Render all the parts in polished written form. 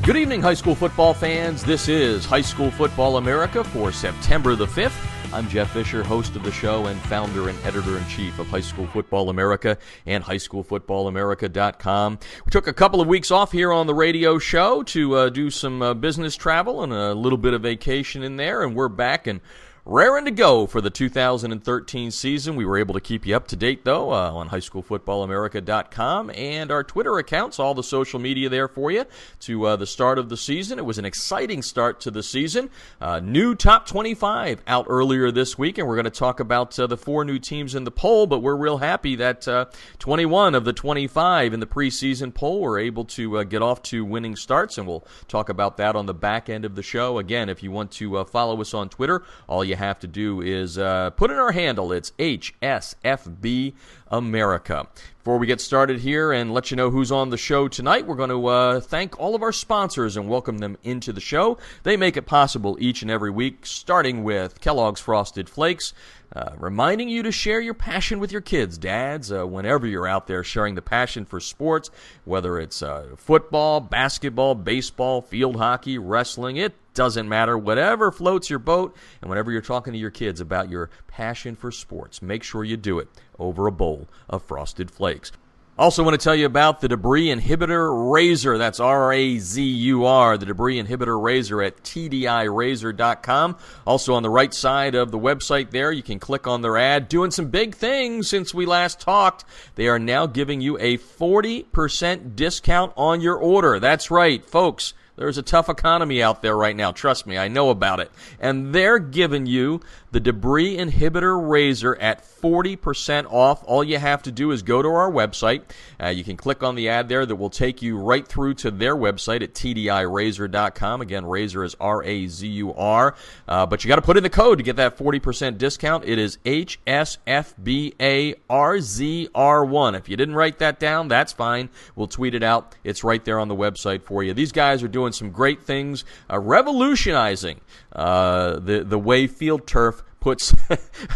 Good evening, high school football fans. This is High School Football America for September the 5th. I'm Jeff Fisher, host of the show and founder and editor-in-chief of High School Football America and highschoolfootballamerica.com. We took a couple of weeks off here on the radio show to do some business travel and a little bit of vacation in there, and we're back and raring to go for the 2013 season. We were able to keep you up to date, though, on highschoolfootballamerica.com and our Twitter accounts, all the social media there for you to the start of the season. It was an exciting start to the season. New top 25 out earlier this week, and we're going to talk about the four new teams in the poll, but we're real happy that 21 of the 25 in the preseason poll were able to get off to winning starts, and we'll talk about that on the back end of the show. Again, if you want to follow us on Twitter, all you have to do is put in our handle. It's HSFB America. Before we get started here and let you know who's on the show tonight, we're going to thank all of our sponsors and welcome them into the show. They make it possible each and every week, starting with Kellogg's Frosted Flakes, reminding you to share your passion with your kids, dads, whenever you're out there sharing the passion for sports, whether it's football, basketball, baseball, field hockey, wrestling, it doesn't matter. Whatever floats your boat, and whenever you're talking to your kids about your passion for sports, make sure you do it over a bowl of Frosted Flakes. Also want to tell you about the Debris Inhibitor Razor. That's R-A-Z-U-R, the Debris Inhibitor Razor at TDIRazor.com. Also on the right side of the website there, you can click on their ad. Doing some big things since we last talked. They are now giving you a 40% discount on your order. That's right, folks. There's a tough economy out there right now. Trust me, I know about it. And they're giving you the Debris Inhibitor Razor at 40% off. All you have to do is go to our website. You can click on the ad there that will take you right through to their website at TDIRazor.com. Again, Razor is R-A-Z-U-R. But you got to put in the code to get that 40% discount. It is HSFBARZR1. If you didn't write that down, that's fine. We'll tweet it out. It's right there on the website for you. These guys are doing some great things, revolutionizing the way field turf puts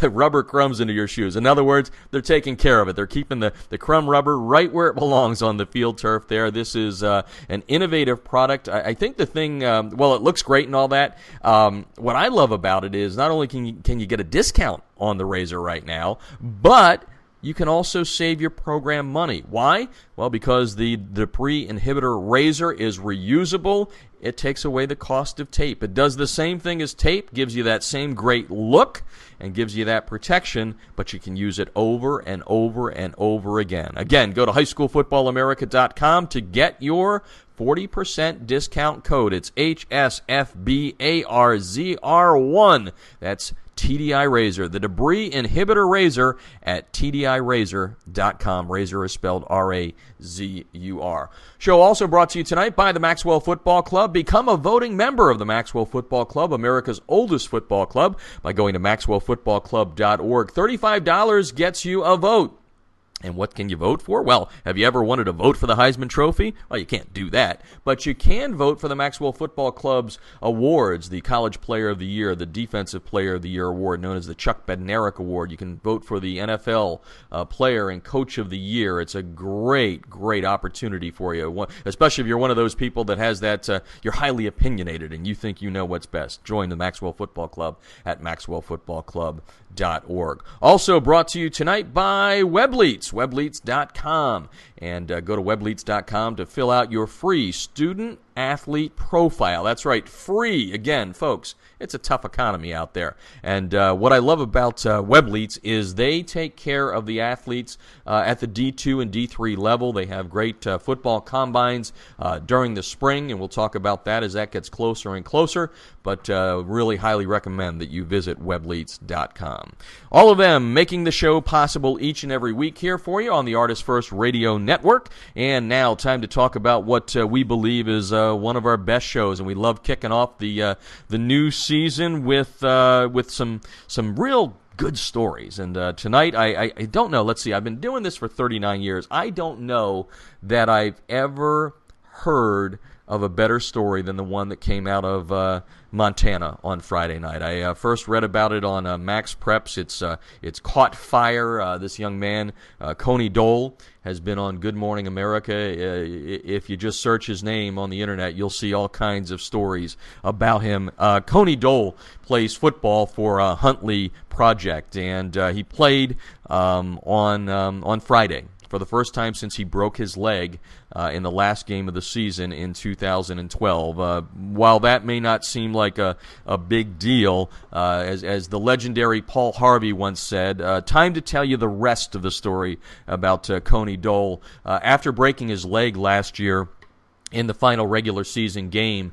rubber crumbs into your shoes. In other words, they're taking care of it. They're keeping the crumb rubber right where it belongs on the field turf there. This is an innovative product. I think the thing, well, it looks great and all that. What I love about it is not only can you get a discount on the Razor right now, but you can also save your program money. Why? Well, because the Debris Inhibitor Razor is reusable. It takes away the cost of tape. It does the same thing as tape, gives you that same great look, and gives you that protection, but you can use it over and over and over again. Again, go to highschoolfootballamerica.com to get your 40% discount code. It's HSFBARZR1. That's TDI Razor, the Debris Inhibitor Razor at TDIRazor.com. Razor is spelled R-A-Z-U-R. Show also brought to you tonight by the Maxwell Football Club. Become a voting member of the Maxwell Football Club, America's oldest football club, by going to maxwellfootballclub.org. $35 gets you a vote. And what can you vote for? Well, have you ever wanted to vote for the Heisman Trophy? Well, you can't do that. But you can vote for the Maxwell Football Club's awards, the College Player of the Year, the Defensive Player of the Year award, known as the Chuck Bednarik Award. You can vote for the NFL Player and Coach of the Year. It's a great, great opportunity for you, especially if you're one of those people that has that, you're highly opinionated and you think you know what's best. Join the Maxwell Football Club at maxwellfootballclub.org. Also brought to you tonight by WebLeets. Webleets.com, and go to Webleets.com to fill out your free student athlete profile. That's right, free. Again, folks, it's a tough economy out there. And what I love about WebLeets is they take care of the athletes at the D2 and D3 level. They have great football combines during the spring, and we'll talk about that as that gets closer and closer. But really highly recommend that you visit Webleets.com. All of them making the show possible each and every week here for you on the Artist First Radio Network. And now time to talk about what we believe is one of our best shows, and we love kicking off the new season with some real good stories. And tonight, I don't know. Let's see. I've been doing this for 39 years. I don't know that I've ever heard of a better story than the one that came out of Montana on Friday night. I first read about it on Max Preps. It's caught fire. This young man, Koni Dole, has been on Good Morning America. If you just search his name on the internet, you'll see all kinds of stories about him. Koni Dole plays football for Huntley Project, and he played on Friday for the first time since he broke his leg in the last game of the season in 2012. While that may not seem like a big deal, as the legendary Paul Harvey once said, time to tell you the rest of the story about Koni Dole. After breaking his leg last year in the final regular season game,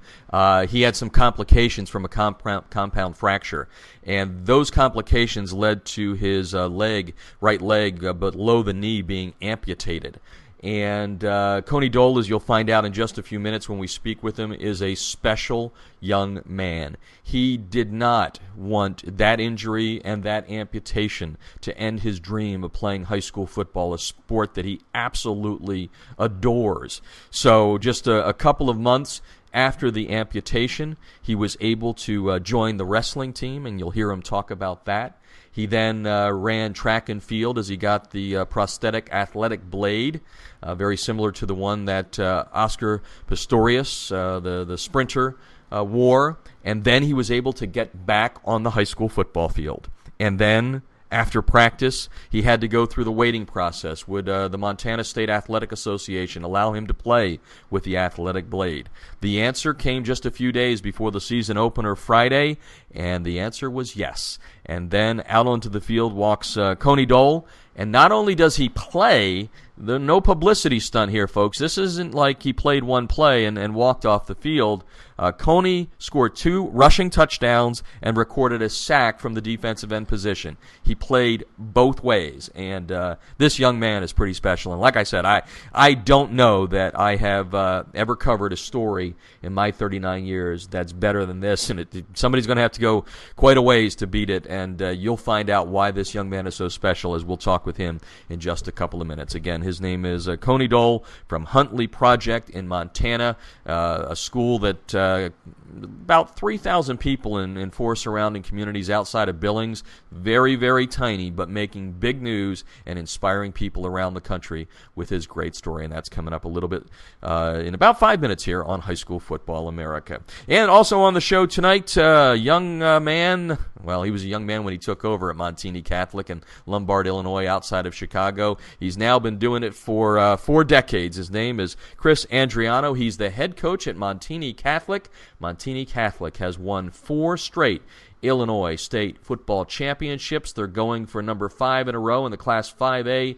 he had some complications from a compound fracture, and those complications led to his right leg below the knee being amputated. And Koni Dole, as you'll find out in just a few minutes when we speak with him, is a special young man. He did not want that injury and that amputation to end his dream of playing high school football, a sport that he absolutely adores. So just a couple of months after the amputation, he was able to join the wrestling team, and you'll hear him talk about that. He then ran track and field as he got the prosthetic athletic blade, very similar to the one that Oscar Pistorius, the sprinter, wore. And then he was able to get back on the high school football field. And then, after practice, he had to go through the waiting process. Would the Montana State Athletic Association allow him to play with the athletic blade? The answer came just a few days before the season opener Friday, and the answer was yes. And then out onto the field walks Koni Dole, and not only does he play, no publicity stunt here, folks. This isn't like he played one play and walked off the field. Koni scored 2 rushing touchdowns and recorded a sack from the defensive end position. He played both ways, and this young man is pretty special. And like I said, I don't know that I have ever covered a story in my 39 years that's better than this, and somebody's going to have to go quite a ways to beat it, and you'll find out why this young man is so special as we'll talk with him in just a couple of minutes. Again, his name is Koni Dole from Huntley Project in Montana, a school that about 3,000 people in 4 surrounding communities outside of Billings. Very, very tiny, but making big news and inspiring people around the country with his great story. And that's coming up a little bit in about 5 minutes here on High School Football America. And also on the show tonight, young man. Well, he was a young man when he took over at Montini Catholic in Lombard, Illinois, outside of Chicago. He's now been doing it for 4 decades. His name is Chris Andriano. He's the head coach at Montini Catholic. Montini Catholic has won 4 straight Illinois State football championships. They're going for number 5 in a row in the Class 5A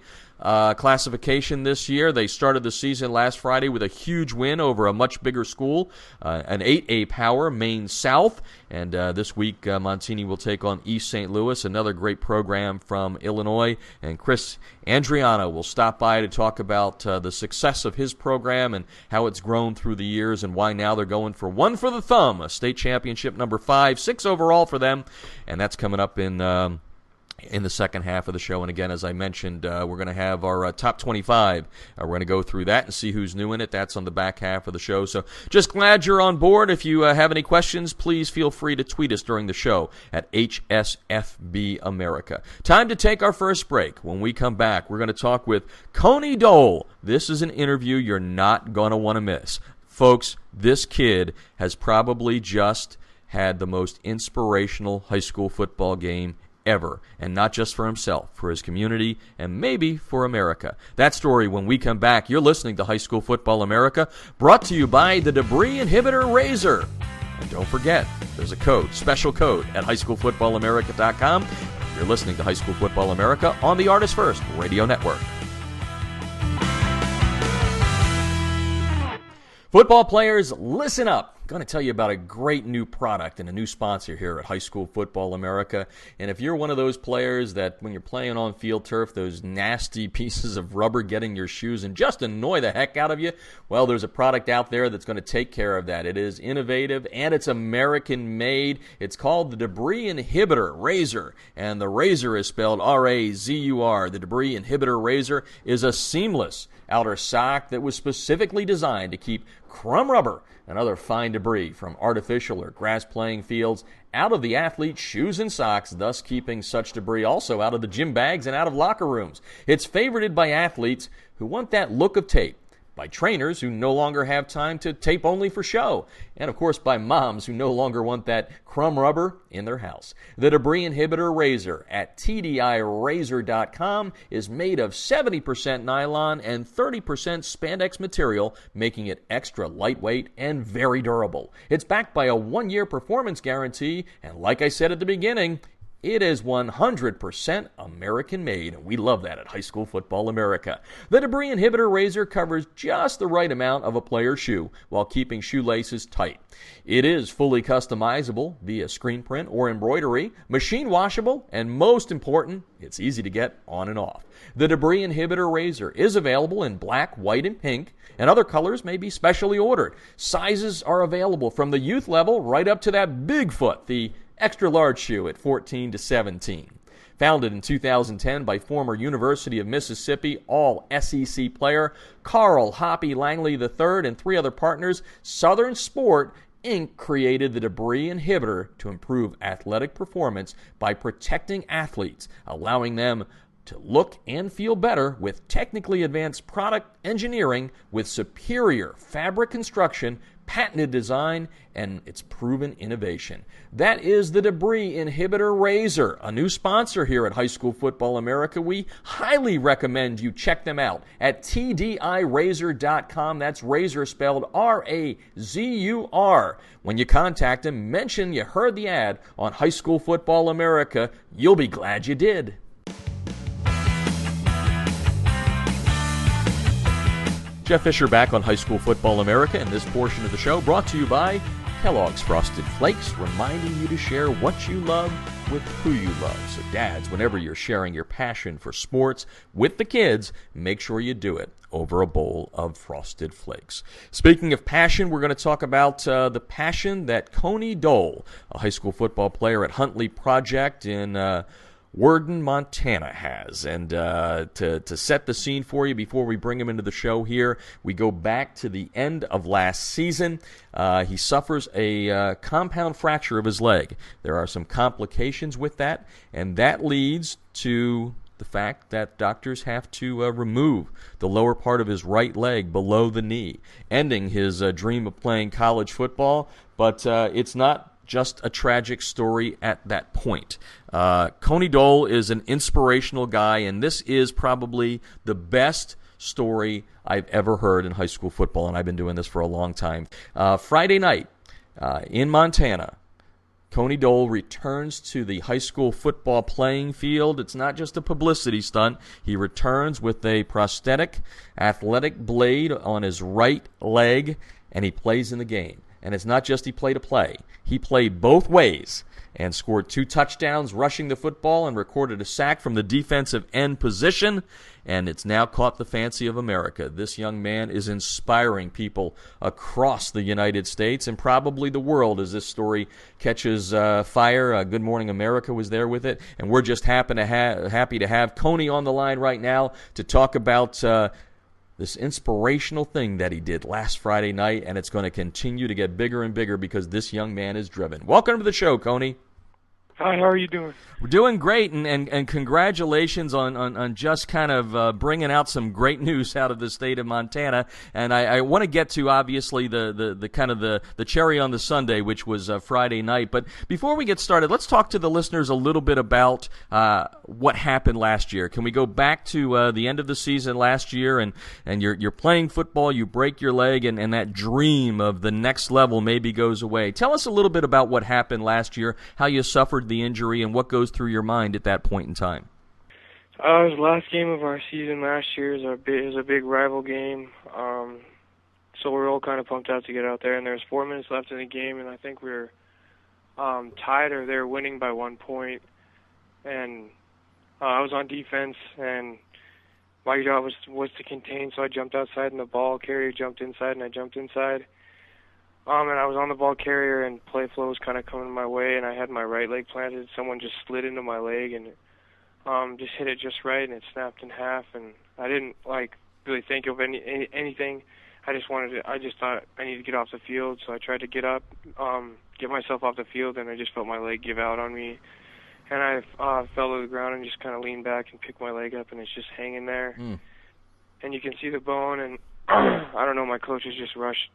classification this year. They started the season last Friday with a huge win over a much bigger school, an 8A power, Maine South. And this week, Montini will take on East St. Louis, another great program from Illinois. And Chris Andriano will stop by to talk about the success of his program and how it's grown through the years and why now they're going for one for the thumb, a state championship number 5, 6 overall for them. And that's coming up in the second half of the show. And again, as I mentioned, we're going to have our top 25. We're going to go through that and see who's new in it. That's on the back half of the show. So just glad you're on board. If you have any questions, please feel free to tweet us during the show at HSFB America. Time to take our first break. When we come back, we're going to talk with Koni Dole. This is an interview you're not going to want to miss. Folks, this kid has probably just had the most inspirational high school football game ever, and not just for himself, for his community, and maybe for America. That story when we come back. You're listening to High School Football America, brought to you by the Debris Inhibitor Razor. And don't forget, there's a code, special code, at highschoolfootballamerica.com. You're listening to High School Football America on the Artist First Radio Network. Football players, listen up. I'm going to tell you about a great new product and a new sponsor here at High School Football America. And if you're one of those players that when you're playing on field turf, those nasty pieces of rubber get in your shoes and just annoy the heck out of you, well, there's a product out there that's going to take care of that. It is innovative and it's American-made. It's called the Debris Inhibitor Razor, and the Razor is spelled R-A-Z-U-R. The Debris Inhibitor Razor is a seamless outer sock that was specifically designed to keep crumb rubber and other fine debris from artificial or grass playing fields out of the athlete's shoes and socks, thus keeping such debris also out of the gym bags and out of locker rooms. It's favorited by athletes who want that look of tape, by trainers who no longer have time to tape only for show, and of course by moms who no longer want that crumb rubber in their house. The Debris Inhibitor Razor at TDIRazor.com is made of 70% nylon and 30% spandex material, making it extra lightweight and very durable. It's backed by a 1-year performance guarantee, and like I said at the beginning, it is 100% American-made, and we love that at High School Football America. The Debris Inhibitor Razor covers just the right amount of a player's shoe while keeping shoelaces tight. It is fully customizable via screen print or embroidery, machine washable, and most important, it's easy to get on and off. The Debris Inhibitor Razor is available in black, white, and pink, and other colors may be specially ordered. Sizes are available from the youth level right up to that big foot, the extra large shoe at 14 to 17. Founded in 2010 by former University of Mississippi All-SEC player Carl Hoppy Langley III and 3 other partners, Southern Sport Inc. created the Debris Inhibitor to improve athletic performance by protecting athletes, allowing them to look and feel better with technically advanced product engineering with superior fabric construction, patented design, and its proven innovation. That is the Debris Inhibitor Razor, a new sponsor here at High School Football America. We highly recommend you check them out at TDIRazor.com. That's razor spelled R-A-Z-U-R. When you contact them, mention you heard the ad on High School Football America. You'll be glad you did. Jeff Fisher back on High School Football America, and this portion of the show brought to you by Kellogg's Frosted Flakes, reminding you to share what you love with who you love. So dads, whenever you're sharing your passion for sports with the kids, make sure you do it over a bowl of Frosted Flakes. Speaking of passion, we're going to talk about the passion that Koni Dole, a high school football player at Huntley Project in Worden, Montana, has. And to set the scene for you before we bring him into the show here, we go back to the end of last season. He suffers a compound fracture of his leg. There are some complications with that, and that leads to the fact that doctors have to remove the lower part of his right leg below the knee, ending his dream of playing college football. But it's not just a tragic story at that point. Koni Dole is an inspirational guy, and this is probably the best story I've ever heard in high school football, and I've been doing this for a long time. Friday night in Montana, Koni Dole returns to the high school football playing field. It's not just a publicity stunt. He returns with a prosthetic athletic blade on his right leg, and he plays in the game. And it's not just he played a play. He played both ways and scored 2 touchdowns rushing the football and recorded a sack from the defensive end position. And it's now caught the fancy of America. This young man is inspiring people across the United States and probably the world as this story catches fire. Good Morning America was there with it. And we're just happy to have Koni on the line right now to talk about this inspirational thing that he did last Friday night, and it's going to continue to get bigger and bigger because this young man is driven. Welcome to the show, Koni. Hi, how are you doing? We're doing great, and congratulations on just kind of bringing out some great news out of the state of Montana. And I want to get to, obviously, the kind of the cherry on the sundae, which was Friday night. But before we get started, let's talk to the listeners a little bit about what happened last year. Can we go back to the end of the season last year, and you're playing football, you break your leg, and that dream of the next level maybe goes away. Tell us a little bit about what happened last year, how you suffered the injury, and what goes through your mind at that point in time. It was the last game of our season last year. It was a big rival game, so we were all kind of pumped out to get out there. And there was 4 minutes left in the game, and I think we were tied or they were winning by 1 point. And I was on defense, and my job was to contain. So I jumped outside, and the ball carrier jumped inside, and I jumped inside. And I was on the ball carrier, and play flow was kind of coming my way, and I had my right leg planted. Someone just slid into my leg and just hit it just right, and it snapped in half. And I didn't really think of anything. I just thought I needed to get off the field, so I tried to get up, get myself off the field, and I just felt my leg give out on me. And I fell to the ground and just kind of leaned back and picked my leg up, and it's just hanging there. And you can see the bone, and I don't know, my coaches just rushed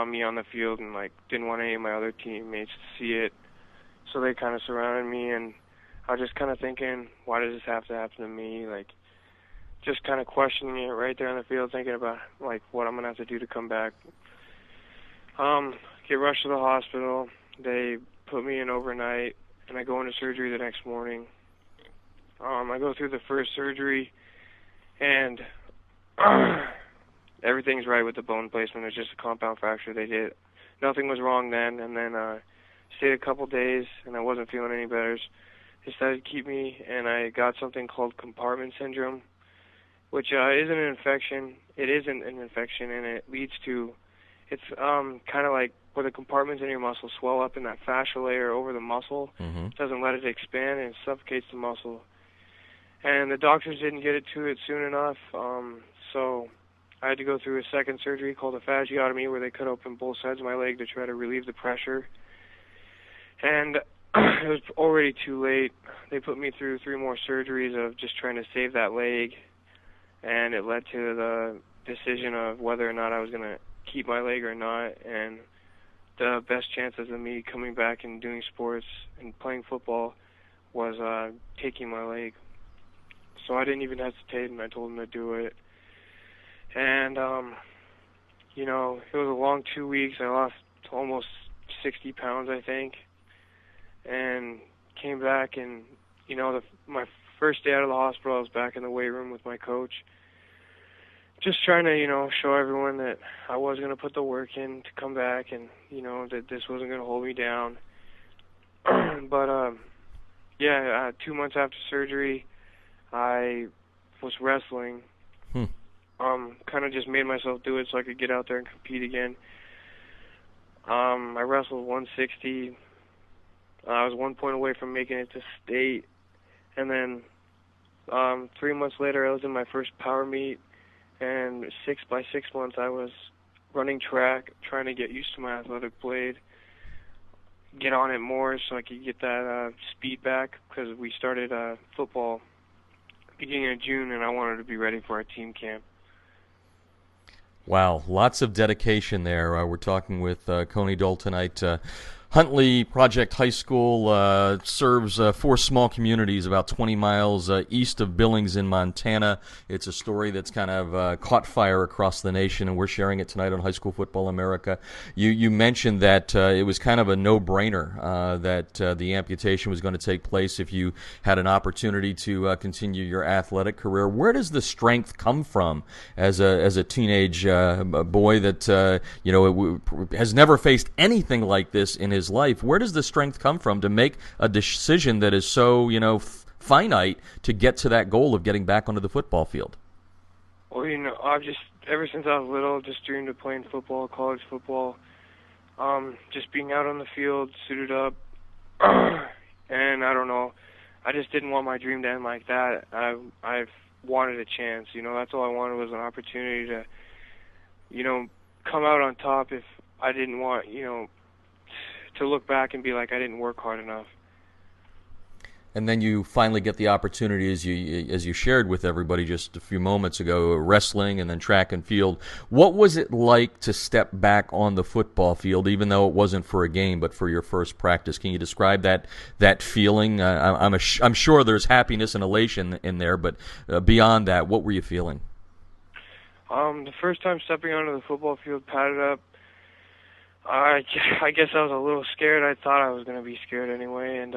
me on the field and, like, didn't want any of my other teammates to see it. So they kind of surrounded me, and I was just kind of thinking, why does this have to happen to me? Like, just kind of questioning it right there on the field, thinking about, like, what I'm going to have to do to come back. Get rushed to the hospital. They put me in overnight, and I go into surgery the next morning. I go through the first surgery, and everything's right with the bone placement. It's just a compound fracture they did. Nothing was wrong then, and then stayed a couple days, and I wasn't feeling any better. They decided to keep me, and I got something called compartment syndrome, which isn't an infection. It isn't an infection, and it leads to, it's kind of like where the compartments in your muscle swell up in that fascia layer over the muscle. It doesn't let it expand, and it suffocates the muscle. And the doctors didn't get it to it soon enough, so I had to go through a second surgery called a fasciotomy, where they cut open both sides of my leg to try to relieve the pressure. And it was already too late. They put me through 3 more surgeries of just trying to save that leg, and it led to the decision of whether or not I was going to keep my leg or not. And the best chances of me coming back and doing sports and playing football was taking my leg. So I didn't even hesitate, and I told them to do it. And, you know, it was a long 2 weeks. I lost almost 60 pounds, I think, and came back. And, you know, my first day out of the hospital, I was back in the weight room with my coach, just trying to, you know, show everyone that I was going to put the work in to come back, and, you know, that this wasn't going to hold me down. But, yeah, 2 months after surgery, I was wrestling. Kind of just made myself do it so I could get out there and compete again. I wrestled 160. I was 1 point away from making it to state. And then 3 months later, I was in my first power meet. And by 6 months, I was running track, trying to get used to my athletic blade, get on it more so I could get that speed back, because we started football beginning of June, and I wanted to be ready for our team camp. Wow, lots of dedication there. We're talking with Koni Dole tonight. Huntley Project High School serves 4 small communities about 20 miles east of Billings in Montana. It's a story that's kind of caught fire across the nation, and we're sharing it tonight on High School Football America. You mentioned that it was kind of a no-brainer that the amputation was going to take place if you had an opportunity to continue your athletic career. Where does the strength come from as a teenage boy that has never faced anything like this in his life? Where does the strength come from to make a decision that is so, finite to get to that goal of getting back onto the football field? Well, I've just, ever since I was little, just dreamed of playing football, college football, just being out on the field, suited up, and I don't know, I just didn't want my dream to end like that. I've wanted a chance, that's all I wanted was an opportunity to, come out on top if I didn't want, to look back and be like I didn't work hard enough. And then you finally get the opportunity, as you shared with everybody just a few moments ago, wrestling and then track and field. What was it like to step back on the football field, even though it wasn't for a game, but for your first practice? Can you describe that feeling? I'm sure there's happiness and elation in there, but beyond that, what were you feeling? The first time stepping onto the football field, padded up, I guess I was a little scared. I thought I was going to be scared anyway, and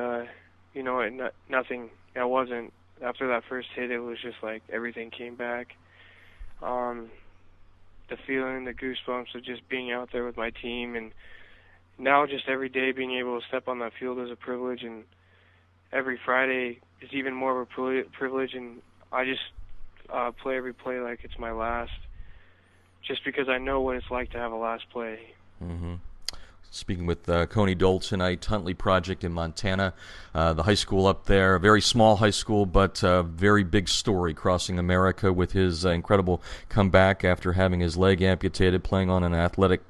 nothing. I wasn't. After that first hit, it was just like everything came back. The feeling, the goosebumps of just being out there with my team, and now just every day being able to step on that field is a privilege, and every Friday is even more of a privilege, and I just play every play like it's my last, just because I know what it's like to have a last play. Mm-hmm. Speaking with Koni Dole tonight, Huntley Project in Montana, the high school up there, a very small high school, but very big story crossing America with his incredible comeback after having his leg amputated, playing on an athletic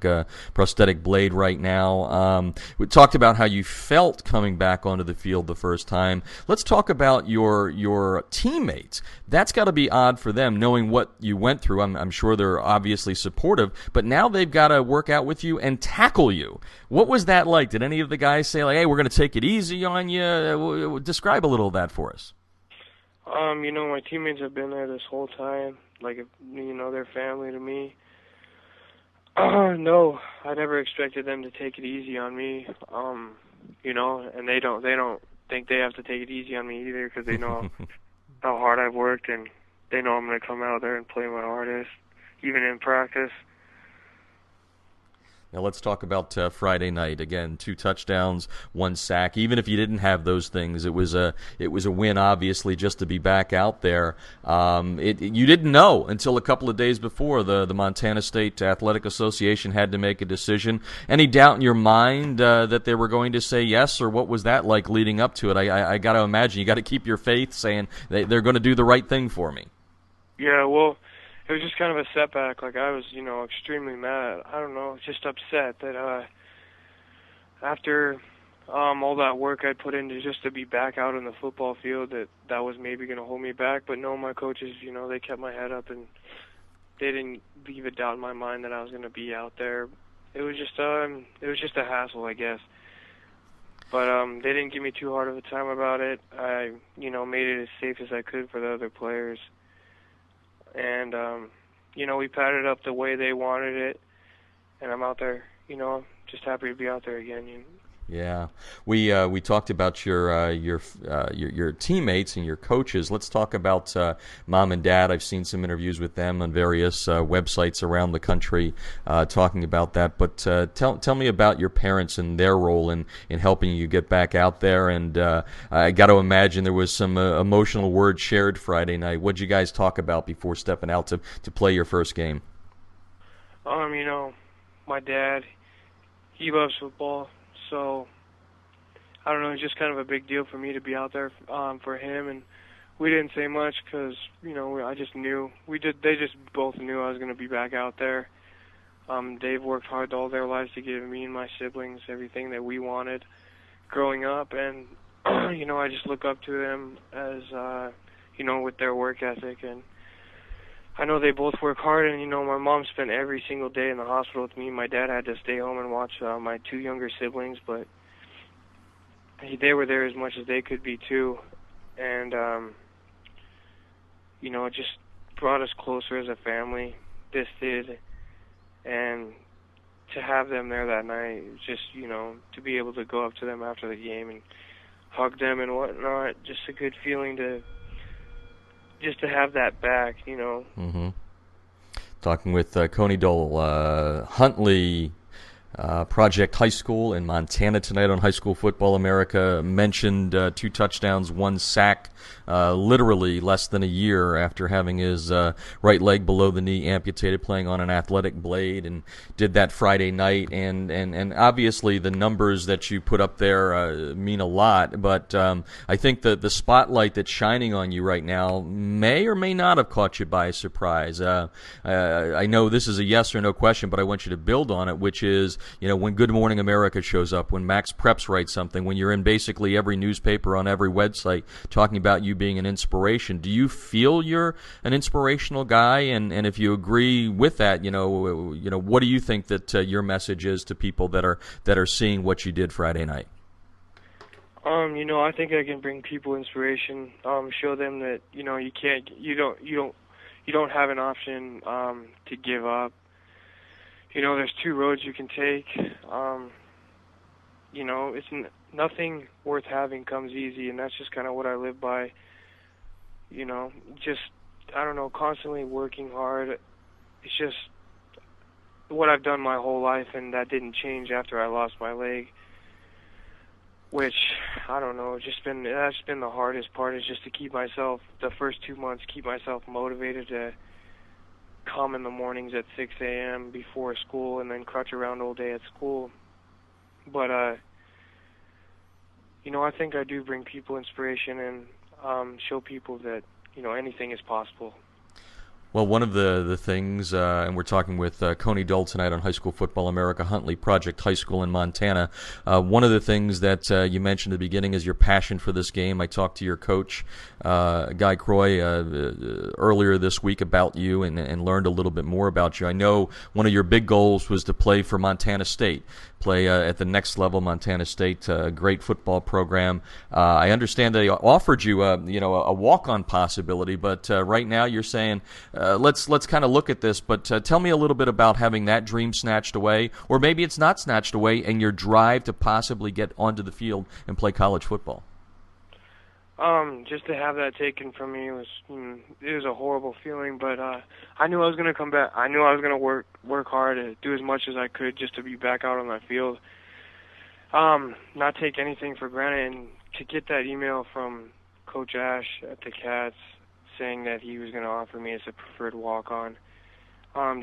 prosthetic blade right now. We talked about how you felt coming back onto the field the first time. Let's talk about your teammates. That's got to be odd for them, knowing what you went through. I'm sure they're obviously supportive, but now they've got to work out with you and tackle you. What was that like? Did any of the guys say, like, hey, we're going to take it easy on you? Describe a little of that for us. My teammates have been there this whole time. Like, they're family to me. No, I never expected them to take it easy on me. And they don't think they have to take it easy on me either, because they know how hard I've worked, and they know I'm going to come out there and play my hardest, even in practice. Now let's talk about Friday night. Again, 2 touchdowns, 1 sack. Even if you didn't have those things, it was a win, obviously, just to be back out there. You didn't know until a couple of days before the Montana State Athletic Association had to make a decision. Any doubt in your mind that they were going to say yes, or what was that like leading up to it? I got to imagine you got to keep your faith, saying they're going to do the right thing for me. Yeah, well, it was just kind of a setback. Like, I was, extremely mad. I don't know, just upset that after all that work I put into just to be back out on the football field, that was maybe going to hold me back. But no, my coaches, they kept my head up, and they didn't leave a doubt in my mind that I was going to be out there. It was just a hassle, I guess. But they didn't give me too hard of a time about it. I, made it as safe as I could for the other players. And, we padded up the way they wanted it, and I'm out there, just happy to be out there again. Yeah, we talked about your teammates and your coaches. Let's talk about mom and dad. I've seen some interviews with them on various websites around the country talking about that. But tell me about your parents and their role in helping you get back out there. And I got to imagine there was some emotional words shared Friday night. What did you guys talk about before stepping out to play your first game? My dad, he loves football. So, I don't know, it's just kind of a big deal for me to be out there for him, and we didn't say much because, I just knew. They just both knew I was going to be back out there. They've worked hard all their lives to give me and my siblings everything that we wanted growing up, and, I just look up to them as, with their work ethic, and I know they both work hard, and, my mom spent every single day in the hospital with me. My dad had to stay home and watch my 2 younger siblings, but they were there as much as they could be, too. And, it just brought us closer as a family. This did. And to have them there that night, just, to be able to go up to them after the game and hug them and whatnot, just a good feeling to have that back, Mm-hmm. Talking with Koni Dole, Huntley Project High School in Montana tonight on High School Football America. Mentioned 2 touchdowns, 1 sack, literally less than a year after having his right leg below the knee amputated, playing on an athletic blade, and did that Friday night. And obviously the numbers that you put up there mean a lot, but I think the spotlight that's shining on you right now may or may not have caught you by surprise. I know this is a yes or no question, but I want you to build on it, which is, when Good Morning America shows up, when Max Preps writes something, when you're in basically every newspaper on every website talking about you being an inspiration. Do you feel you're an inspirational guy? And if you agree with that, what do you think that your message is to people that are seeing what you did Friday night? I think I can bring people inspiration. Show them that you don't have an option to give up. There's 2 roads you can take. It's nothing worth having comes easy, and that's just kind of what I live by. Just, I don't know, constantly working hard. It's just what I've done my whole life, and that didn't change after I lost my leg. Which, I don't know, that's been the hardest part, is just to keep myself, the first 2 months, keep myself motivated to come in the mornings at 6 a.m. before school and then crutch around all day at school. but I think I do bring people inspiration and show people that anything is possible. Well, one of the things, and we're talking with Koni Dole tonight on High School Football America, Huntley Project High School in Montana. One of the things that you mentioned at the beginning is your passion for this game. I talked to your coach, Guy Croy, earlier this week about you and learned a little bit more about you. I know one of your big goals was to play for Montana State, play at the next level. Montana State, a great football program. I understand they offered you a walk-on possibility, but right now you're saying let's kind of look at this. But tell me a little bit about having that dream snatched away, or maybe it's not snatched away, and your drive to possibly get onto the field and play college football. Just to have that taken from me was a horrible feeling, but I knew I was going to come back. I knew I was going to work hard and do as much as I could just to be back out on that field. Not take anything for granted, and to get that email from Coach Ash at the Cats saying that he was going to offer me as a preferred walk-on,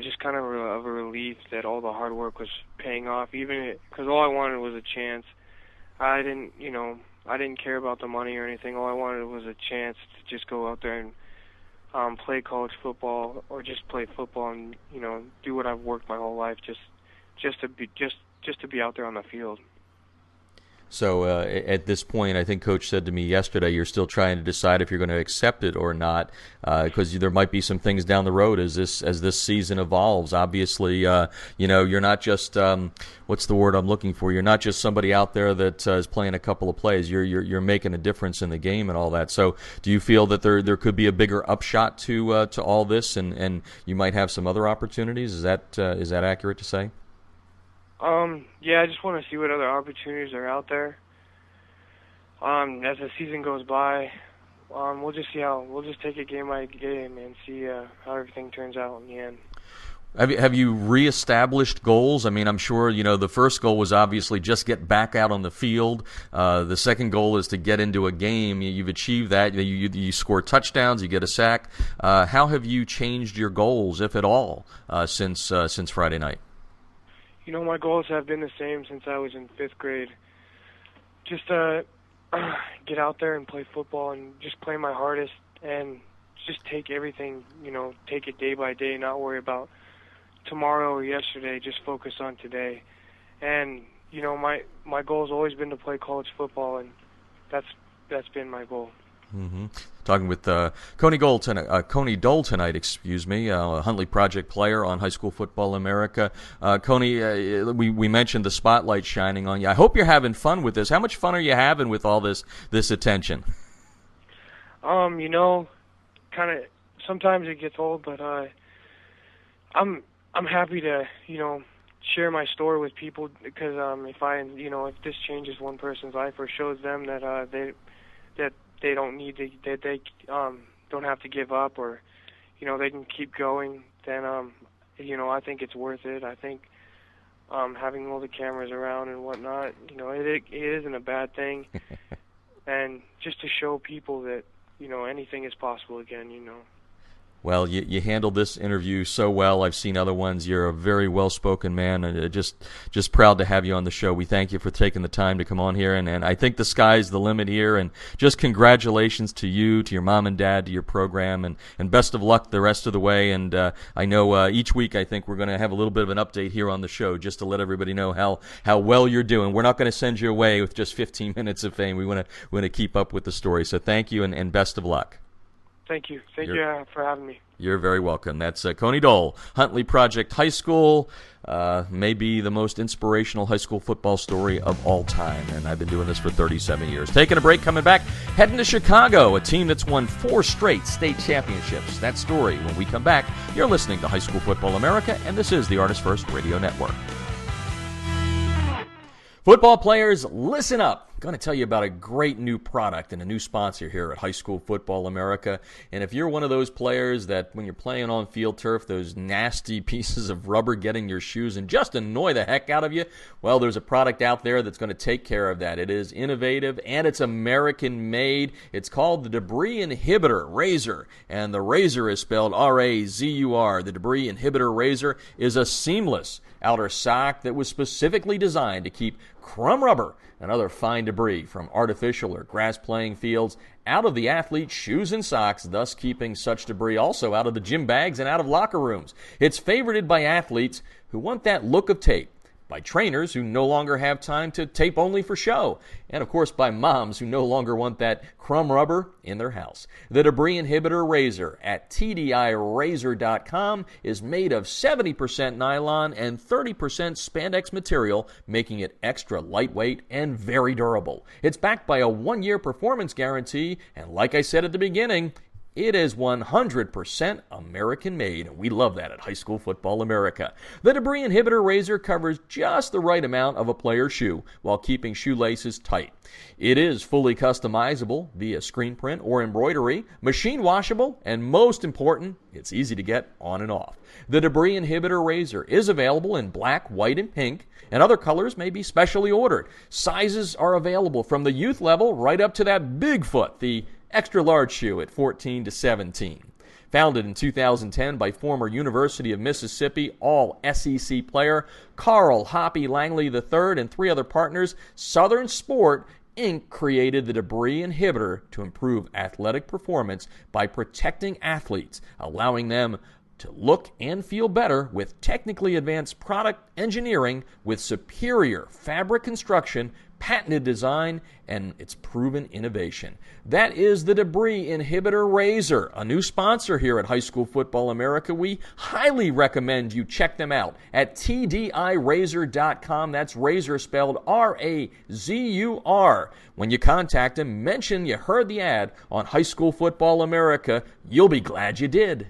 just kind of a relief that all the hard work was paying off, even because all I wanted was a chance. I didn't care about the money or anything. All I wanted was a chance to just go out there and play college football, or just play football and do what I've worked my whole life just to be out there on the field. So at this point, I think Coach said to me yesterday, you're still trying to decide if you're going to accept it or not, because there might be some things down the road as this season evolves. Obviously, you're not just what's the word I'm looking for? You're not just somebody out there that is playing a couple of plays. You're making a difference in the game and all that. So do you feel that there could be a bigger upshot to all this, and you might have some other opportunities? Is that accurate to say? Yeah, I just want to see what other opportunities are out there. As the season goes by, we'll just take it game by game and see how everything turns out in the end. Have you reestablished goals? I mean, I'm sure the first goal was obviously just get back out on the field. The second goal is to get into a game. You've achieved that. You score touchdowns. You get a sack. How have you changed your goals, if at all, since Friday night? My goals have been the same since I was in 5th grade. Just get out there and play football and just play my hardest and just take everything, take it day by day, not worry about tomorrow or yesterday, just focus on today. And, my goal has always been to play college football, and that's been my goal. Mm-hmm. Talking with Koni Dole tonight, Huntley Project player on High School Football America. Koni, we mentioned the spotlight shining on you. I hope you're having fun with this. How much fun are you having with all this attention? Kind of. Sometimes it gets old, but I'm happy to share my story with people, because if this changes one person's life or shows them that they don't need to, that they don't have to give up, or they can keep going, then I think it's worth it. I think having all the cameras around and whatnot, it isn't a bad thing. And just to show people that anything is possible again. Well, you handled this interview so well. I've seen other ones. You're a very well-spoken man, and just proud to have you on the show. We thank you for taking the time to come on here, and I think the sky's the limit here, and just congratulations to you, to your mom and dad, to your program, and best of luck the rest of the way. And I know each week I think we're going to have a little bit of an update here on the show just to let everybody know how well you're doing. We're not going to send you away with just 15 minutes of fame. We want to keep up with the story. So thank you, and best of luck. Thank you. Thank you for having me. You're very welcome. That's Koni Dole, Huntley Project High School, maybe the most inspirational high school football story of all time, and I've been doing this for 37 years. Taking a break, coming back, heading to Chicago, a team that's won 4 straight state championships. That story when we come back. You're listening to High School Football America, and this is the Artist First Radio Network. Football players, listen up. I'm going to tell you about a great new product and a new sponsor here at High School Football America. And if you're one of those players that when you're playing on field turf, those nasty pieces of rubber get in your shoes and just annoy the heck out of you, well, there's a product out there that's going to take care of that. It is innovative and it's American-made. It's called the Debris Inhibitor Razor, and the razor is spelled R-A-Z-U-R. The Debris Inhibitor Razor is a seamless outer sock that was specifically designed to keep crumb rubber, another fine debris from artificial or grass playing fields, out of the athlete's shoes and socks, thus keeping such debris also out of the gym bags and out of locker rooms. It's favorited by athletes who want that look of tape, by trainers who no longer have time to tape only for show, and of course by moms who no longer want that crumb rubber in their house. The debris inhibitor razor at TDIrazor.com is made of 70% nylon and 30% spandex material, making it extra lightweight and very durable. It's backed by a 1-year performance guarantee, and like I said at the beginning, it is 100% American-made, and we love that at High School Football America. The debris inhibitor razor covers just the right amount of a player's shoe while keeping shoelaces tight. It is fully customizable via screen print or embroidery, machine washable, and most important, it's easy to get on and off. The debris inhibitor razor is available in black, white, and pink, and other colors may be specially ordered. Sizes are available from the youth level right up to that big foot, the extra large shoe at 14 to 17. Founded in 2010 by former University of Mississippi All-SEC player Carl Hoppy Langley III and 3 other partners, Southern Sport Inc. created the debris inhibitor to improve athletic performance by protecting athletes, allowing them to look and feel better with technically advanced product engineering with superior fabric construction, patented design, and its proven innovation. That is the Debris Inhibitor Razor, a new sponsor here at High School Football America. We highly recommend you check them out at TDIrazor.com. That's razor spelled R-A-Z-U-R. When you contact them, mention you heard the ad on High School Football America. You'll be glad you did.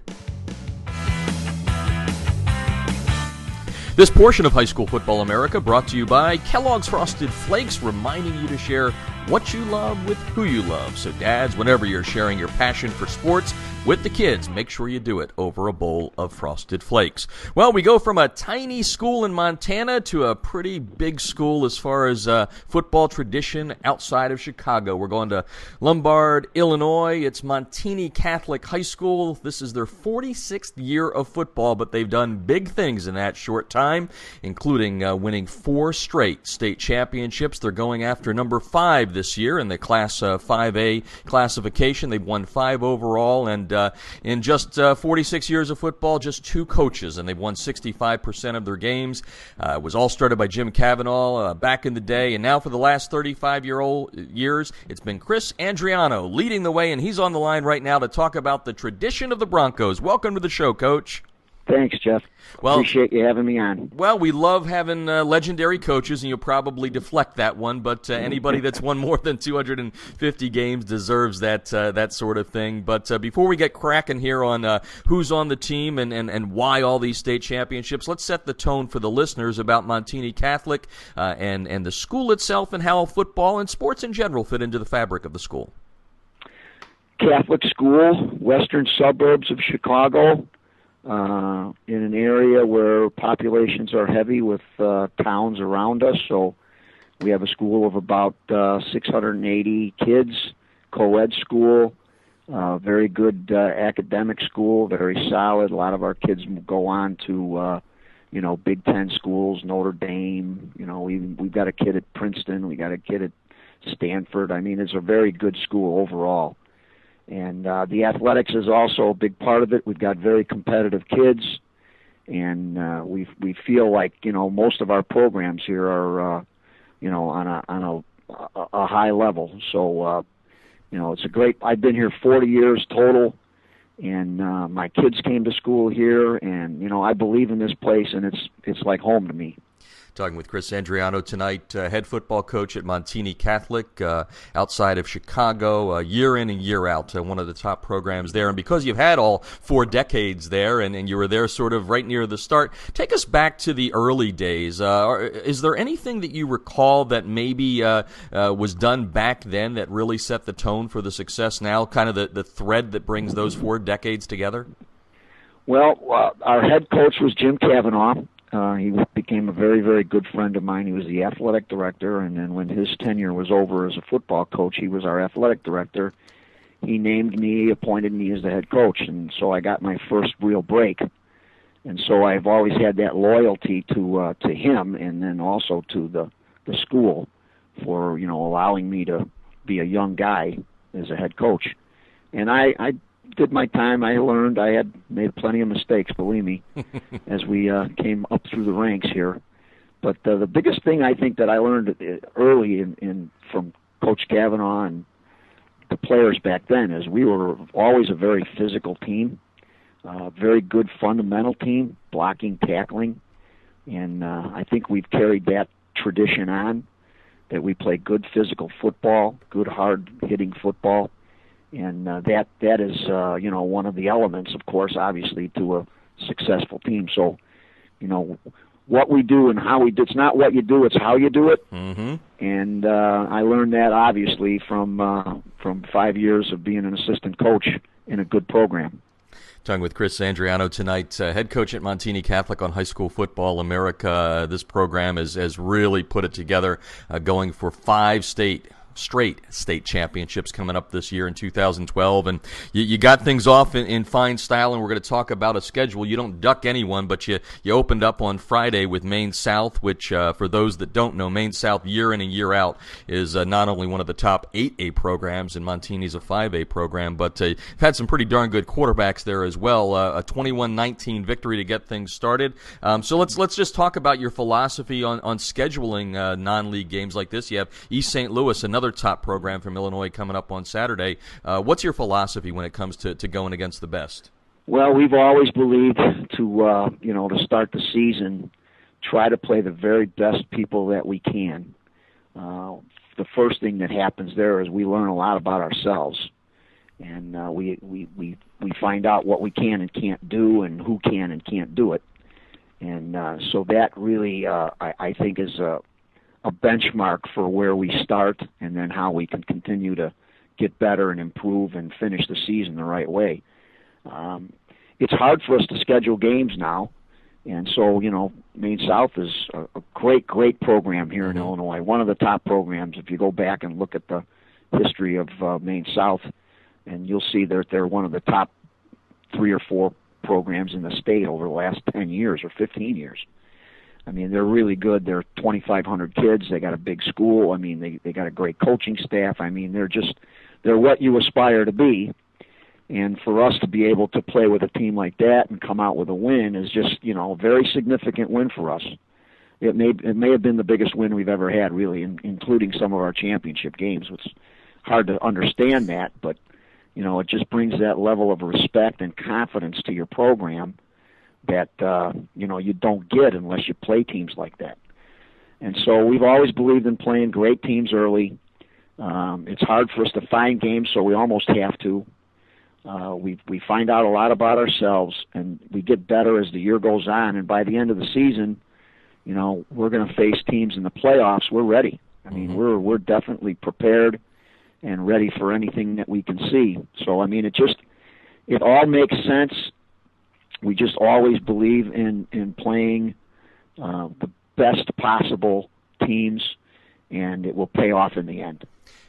This portion of High School Football America brought to you by Kellogg's Frosted Flakes, reminding you to share what you love with who you love. So dads, whenever you're sharing your passion for sports with the kids, make sure you do it over a bowl of Frosted Flakes. Well, we go from a tiny school in Montana to a pretty big school as far as football tradition outside of Chicago. We're going to Lombard, Illinois. It's Montini Catholic High School. This is their 46th year of football, but they've done big things in that short time, including winning 4 straight state championships. They're going after number 5 this year in the Class 5A classification. They've won 5 overall, and in just 46 years of football, just 2 coaches, and they've won 65% of their games. It was all started by Jim Cavanaugh back in the day, and now for the last 35 years, it's been Chris Andriano leading the way, and he's on the line right now to talk about the tradition of the Broncos. Welcome to the show, Coach. Thanks, Jeff. Well, appreciate you having me on. Well, we love having legendary coaches, and you'll probably deflect that one, but anybody that's won more than 250 games deserves that sort of thing. But before we get cracking here on who's on the team and why all these state championships, let's set the tone for the listeners about Montini Catholic and the school itself and how football and sports in general fit into the fabric of the school. Catholic school, western suburbs of Chicago, in an area where populations are heavy with towns around us. So we have a school of about 680 kids, co-ed school, very good academic school, very solid. A lot of our kids go on to, Big Ten schools, Notre Dame. We've got a kid at Princeton. We got a kid at Stanford. I mean, it's a very good school overall. And the athletics is also a big part of it. We've got very competitive kids, and we feel like most of our programs here are on a high level. So it's a great. I've been here 40 years total, and my kids came to school here, and I believe in this place, and it's like home to me. Talking with Chris Andriano tonight, head football coach at Montini Catholic outside of Chicago, year in and year out, one of the top programs there. And because you've had all 4 decades there and you were there sort of right near the start, take us back to the early days. Is there anything that you recall that maybe was done back then that really set the tone for the success now, kind of the thread that brings those 4 decades together? Well, our head coach was Jim Cavanaugh. He became a very, very good friend of mine. He was the athletic director, and then when his tenure was over as a football coach, he was our athletic director. He named me, appointed me as the head coach, and so I got my first real break. And so I've always had that loyalty to him, and then also to the the school for, allowing me to be a young guy as a head coach. And I did my time. I learned. I had made plenty of mistakes, believe me, as we came up through the ranks here. But the biggest thing I think that I learned early from Coach Cavanaugh and the players back then is we were always a very physical team, very good fundamental team, blocking, tackling. And I think we've carried that tradition on, that we play good physical football, good hard-hitting football. And that is, one of the elements, of course, obviously, to a successful team. So, what we do and how we do, it's not what you do, it's how you do it. Mm-hmm. And I learned that, obviously, from 5 years of being an assistant coach in a good program. Talking with Chris Andriano tonight, head coach at Montini Catholic on High School Football America. This program has really put it together, going for 5 straight state championships coming up this year in 2012, and you got things off in fine style, and we're going to talk about a schedule. You don't duck anyone, but you opened up on Friday with Maine South, which for those that don't know, Maine South year in and year out is not only one of the top 8A programs, and Montini's a 5A program, but you've had some pretty darn good quarterbacks there as well. A 21-19 victory to get things started. So let's just talk about your philosophy on scheduling non-league games like this. You have East St. Louis, another top program from Illinois, coming up on Saturday. What's your philosophy when it comes to going against the best? Well, we've always believed to start the season, try to play the very best people that we can. The first thing that happens there is we learn a lot about ourselves, and we find out what we can and can't do, and who can and can't do it. And so that really, I think, is a benchmark for where we start, and then how we can continue to get better and improve and finish the season the right way. It's hard for us to schedule games now, and so, Maine South is a great program here in Illinois, one of the top programs. If you go back and look at the history of Maine South, and you'll see that they're one of the top 3 or 4 programs in the state over the last 10 years or 15 years. I mean, they're really good. They're 2,500 kids. They got a big school. I mean, they got a great coaching staff. I mean, they're what you aspire to be. And for us to be able to play with a team like that and come out with a win is just, a very significant win for us. It may have been the biggest win we've ever had, really, including some of our championship games. It's hard to understand that, but, it just brings that level of respect and confidence to your program that you don't get unless you play teams like that. And so we've always believed in playing great teams early. It's hard for us to find games, so we almost have to. We find out a lot about ourselves, and we get better as the year goes on. And by the end of the season, we're going to face teams in the playoffs. We're ready. I mean, we're definitely prepared and ready for anything that we can see. So I mean, it all makes sense. We just always believe in playing the best possible teams, and it will pay off in the end.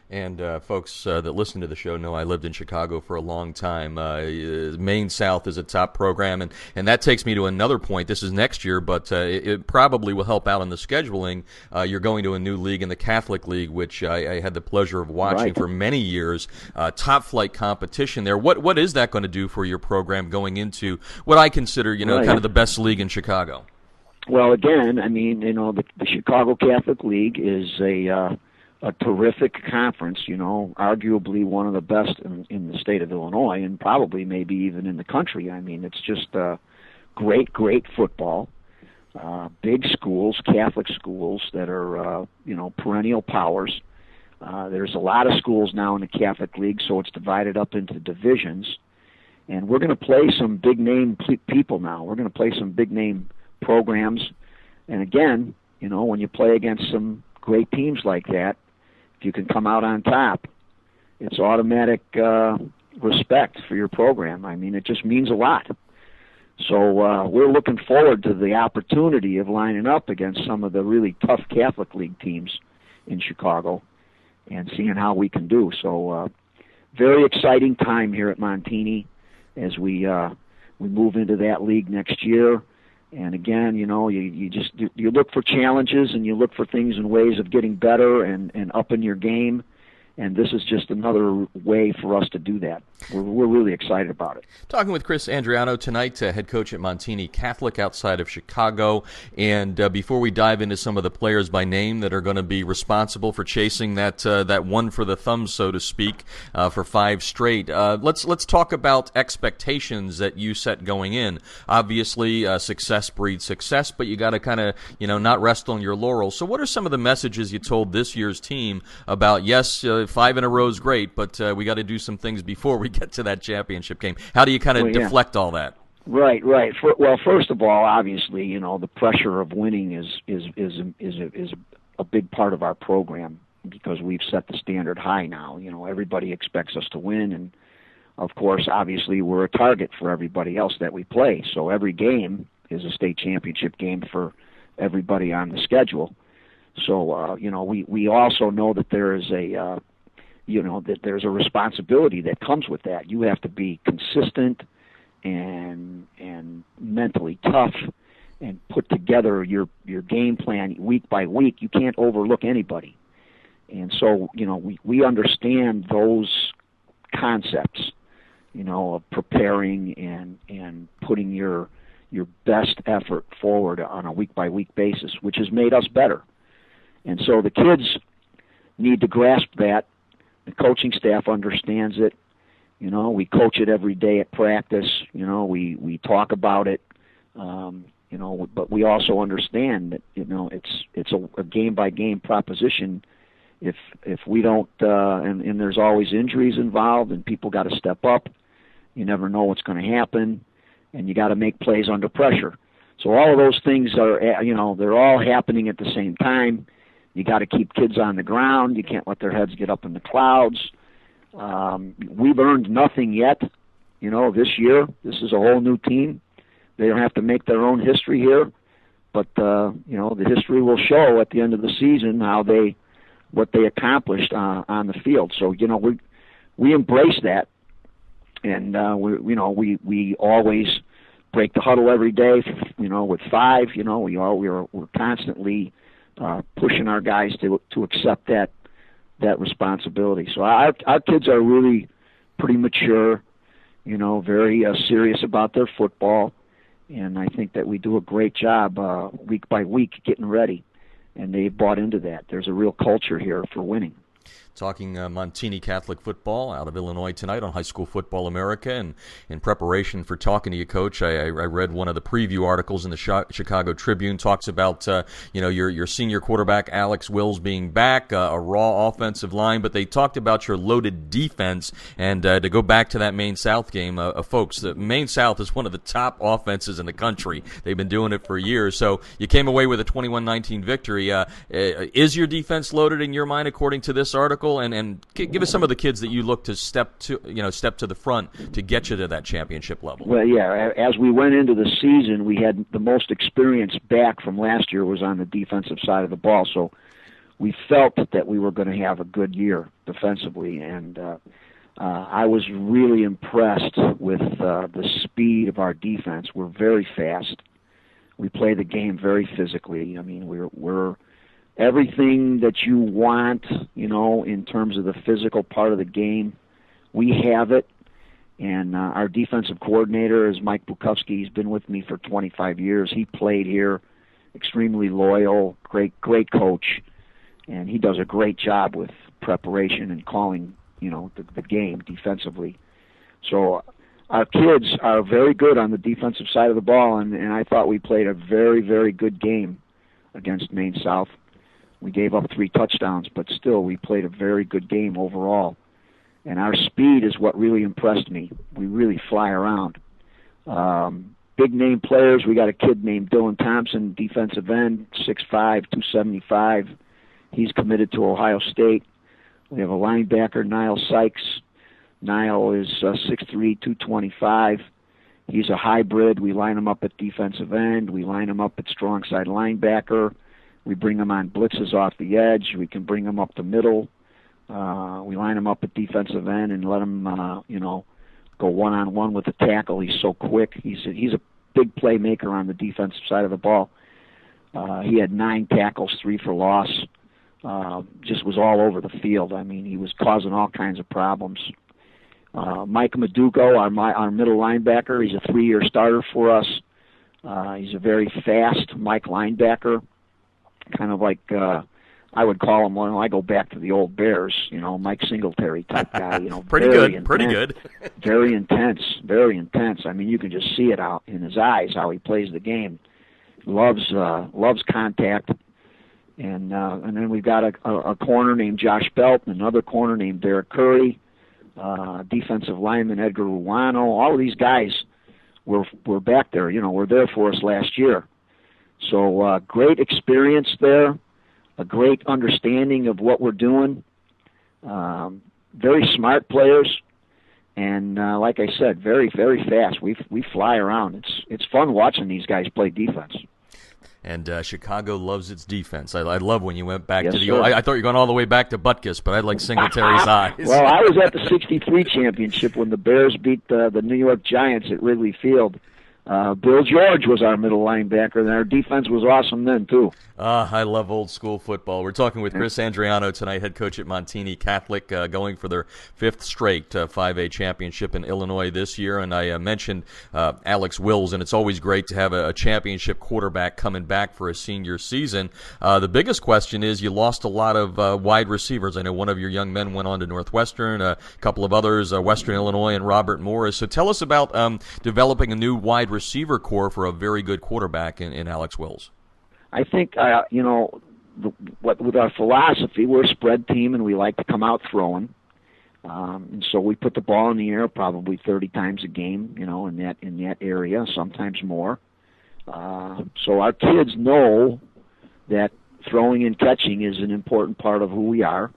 And folks that listen to the show know I lived in Chicago for a long time. Maine South is a top program, and that takes me to another point. This is next year, but it probably will help out in the scheduling. You're going to a new league in the Catholic League, which I had the pleasure of watching for many years. Top flight competition there. What is that going to do for your program going into what I consider, kind of the best league in Chicago? Well, again, I mean, the Chicago Catholic League is a terrific conference, arguably one of the best in the state of Illinois, and probably maybe even in the country. I mean, it's just great football, big schools, Catholic schools that are, perennial powers. There's a lot of schools now in the Catholic League, so it's divided up into divisions. And we're going to play some big-name people now. We're going to play some big-name programs. And again, when you play against some great teams like that, if you can come out on top, it's automatic respect for your program. I mean, it just means a lot. So we're looking forward to the opportunity of lining up against some of the really tough Catholic League teams in Chicago and seeing how we can do. So very exciting time here at Montini as we move into that league next year. And again, you look for challenges and you look for things and ways of getting better and upping your game. And this is just another way for us to do that. We're really excited about it. Talking with Chris Andriano tonight, head coach at Montini Catholic outside of Chicago. And before we dive into some of the players by name that are going to be responsible for chasing that one for the thumb, so to speak, for 5 straight, let's talk about expectations that you set going in. Obviously, success breeds success, but you got to kind of not rest on your laurels. So, what are some of the messages you told this year's team about 5 in a row is great, but we got to do some things before we get to that championship game? How do you kind of deflect all that? Right. Well, first of all, obviously, the pressure of winning is a big part of our program because we've set the standard high now. Everybody expects us to win, and of course, obviously, we're a target for everybody else that we play. So every game is a state championship game for everybody on the schedule. So we also know that there is that there's a responsibility that comes with that. You have to be consistent and mentally tough and put together your game plan week by week. You can't overlook anybody. And so, we understand those concepts, of preparing and putting your best effort forward on a week by week basis, which has made us better. And so the kids need to grasp that. The coaching staff understands it. We coach it every day at practice. We talk about it. But we also understand that it's a game by game proposition. If we don't, and there's always injuries involved, and people got to step up. You never know what's going to happen, and you got to make plays under pressure. So all of those things are, they're all happening at the same time. You got to keep kids on the ground. You can't let their heads get up in the clouds. We've earned nothing yet. This year, this is a whole new team. They don't have to make their own history here, but the history will show at the end of the season what they accomplished on the field. So we embrace that, and we always break the huddle every day. With 5, we're constantly pushing our guys to accept that responsibility. So our kids are really pretty mature, very serious about their football, and I think that we do a great job week by week getting ready, and they've bought into that. There's a real culture here for winning. Talking Montini Catholic football out of Illinois tonight on High School Football America. And in preparation for talking to you, Coach, I read one of the preview articles in the Chicago Tribune. Talks about your senior quarterback Alex Wills being back, a raw offensive line, but they talked about your loaded defense. And to go back to that Maine South game, folks, the Maine South is one of the top offenses in the country. They've been doing it for years. So you came away with a 21-19 victory. Is your defense loaded in your mind according to this article? And give us some of the kids that you look to step to the front to get you to that championship level. Well, yeah. As we went into the season, we had the most experience back from last year was on the defensive side of the ball. So we felt that we were going to have a good year defensively, and I was really impressed with the speed of our defense. We're very fast. We play the game very physically. I mean, we're everything that you want, in terms of the physical part of the game, we have it. And our defensive coordinator is Mike Bukowski. He's been with me for 25 years. He played here, extremely loyal, great coach. And he does a great job with preparation and calling, the game defensively. So our kids are very good on the defensive side of the ball, and I thought we played a very, very good game against Maine South. We gave up 3 touchdowns, but still we played a very good game overall. And our speed is what really impressed me. We really fly around. Big name players, we got a kid named Dylan Thompson, defensive end, 6'5", 275. He's committed to Ohio State. We have a linebacker, Niall Sykes. Niall is 6'3", 225. He's a hybrid. We line him up at defensive end. We line him up at strong side linebacker. We bring him on blitzes off the edge. We can bring him up the middle. We line him up at defensive end and let him, go one-on-one with the tackle. He's so quick. He's a big playmaker on the defensive side of the ball. He had 9 tackles, 3 for loss. Just was all over the field. I mean, he was causing all kinds of problems. Mike Madugo, our middle linebacker, he's a 3-year starter for us. He's a very fast Mike linebacker, kind of like I would call him when I go back to the old Bears, Mike Singletary type guy. Pretty good. Very intense. I mean, you can just see it out in his eyes how he plays the game. Loves contact. And then we've got a corner named Josh Belt, and another corner named Derek Curry, defensive lineman Edgar Ruano. All of these guys were back there, were there for us last year. So great experience there, a great understanding of what we're doing, very smart players, and like I said, very, very fast. We fly around. It's fun watching these guys play defense. And Chicago loves its defense. I love when you went back yes, to the old. I thought you were going all the way back to Butkus, but I like Singletary's eyes. Well, I was at the '63 championship when the Bears beat the New York Giants at Wrigley Field. Bill George was our middle linebacker, and our defense was awesome then, too. I love old school football. We're talking with Chris Andriano tonight, head coach at Montini Catholic, going for their 5th straight 5A championship in Illinois this year. And I mentioned Alex Wills, and it's always great to have a championship quarterback coming back for a senior season. The biggest question is you lost a lot of wide receivers. I know one of your young men went on to Northwestern, a couple of others, Western Illinois and Robert Morris. So tell us about developing a new wide receiver core for a very good quarterback in Alex Wills. I think, with our philosophy, we're a spread team and we like to come out throwing. And so we put the ball in the air probably 30 times a game, in that area, sometimes more. So our kids know that throwing and catching is an important part of who we are.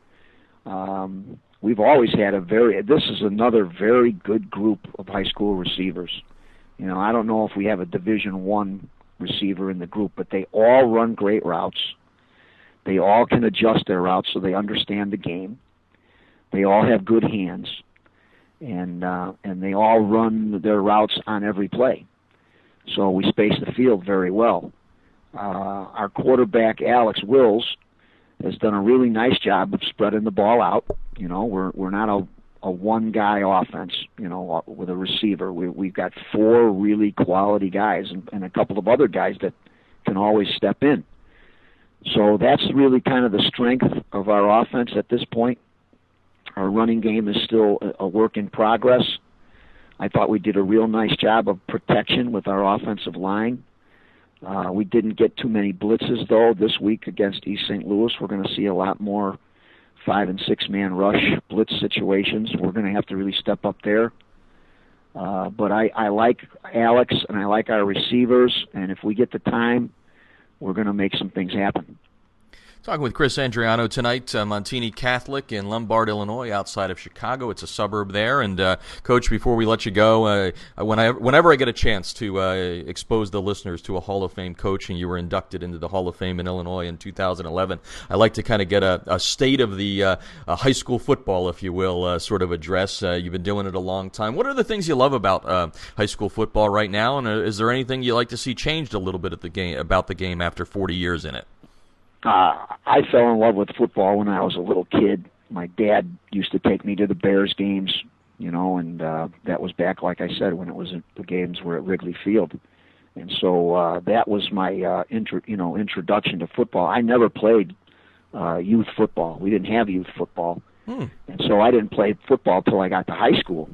We've always had this is another very good group of high school receivers. I don't know if we have a Division I receiver in the group, but they all run great routes. They all can adjust their routes so they understand the game. They all have good hands, and they all run their routes on every play. So we space the field very well. Our quarterback, Alex Wills, has done a really nice job of spreading the ball out. We're not a one-guy offense, with a receiver. We've got 4 really quality guys and a couple of other guys that can always step in. So that's really kind of the strength of our offense at this point. Our running game is still a work in progress. I thought we did a real nice job of protection with our offensive line. We didn't get too many blitzes, though, this week against East St. Louis. We're going to see a lot more 5- and 6-man rush blitz situations. We're going to have to really step up there. But I like Alex and I like our receivers, and if we get the time, we're going to make some things happen. Talking with Chris Andriano tonight, Montini Catholic in Lombard, Illinois, outside of Chicago. It's a suburb there. And, Coach, before we let you go, whenever I get a chance to expose the listeners to a Hall of Fame coach, and you were inducted into the Hall of Fame in Illinois in 2011, I like to kind of get a state of the high school football, if you will, sort of address. You've been doing it a long time. What are the things you love about high school football right now? And is there anything you like to see changed a little bit about the game after 40 years in it? I fell in love with football when I was a little kid. My dad used to take me to the Bears games, and that was back, like I said, when the games were at Wrigley Field. And so that was my introduction to football. I never played youth football. We didn't have youth football. And so I didn't play football till I got to high school.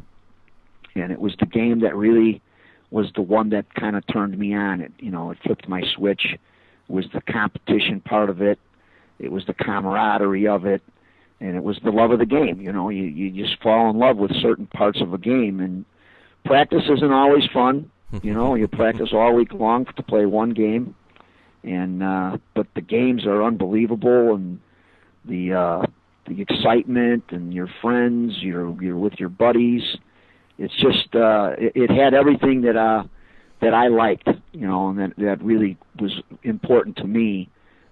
And it was the game that really was the one that kind of turned me on. It flipped my switch. Was the competition part of it. It was the camaraderie of it, and it was the love of the game. You just fall in love with certain parts of a game, and practice isn't always fun. You practice all week long to play one game, and but the games are unbelievable, and the excitement, and your friends, you're with your buddies. It's just it had everything that I liked, and that really was important to me,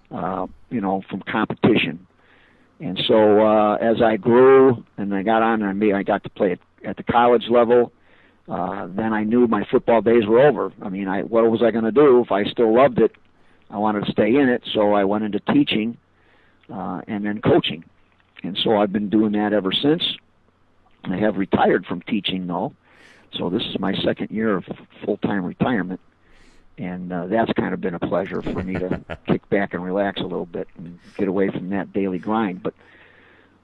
from competition. And so as I grew and I got on, I got to play at the college level. then I knew my football days were over. I mean, what was I going to do if I still loved it? I wanted to stay in it, so I went into teaching and then coaching. And so I've been doing that ever since. I have retired from teaching, though, so this is my second year of full-time retirement. And that's kind of been a pleasure for me to kick back and relax a little bit and get away from that daily grind. But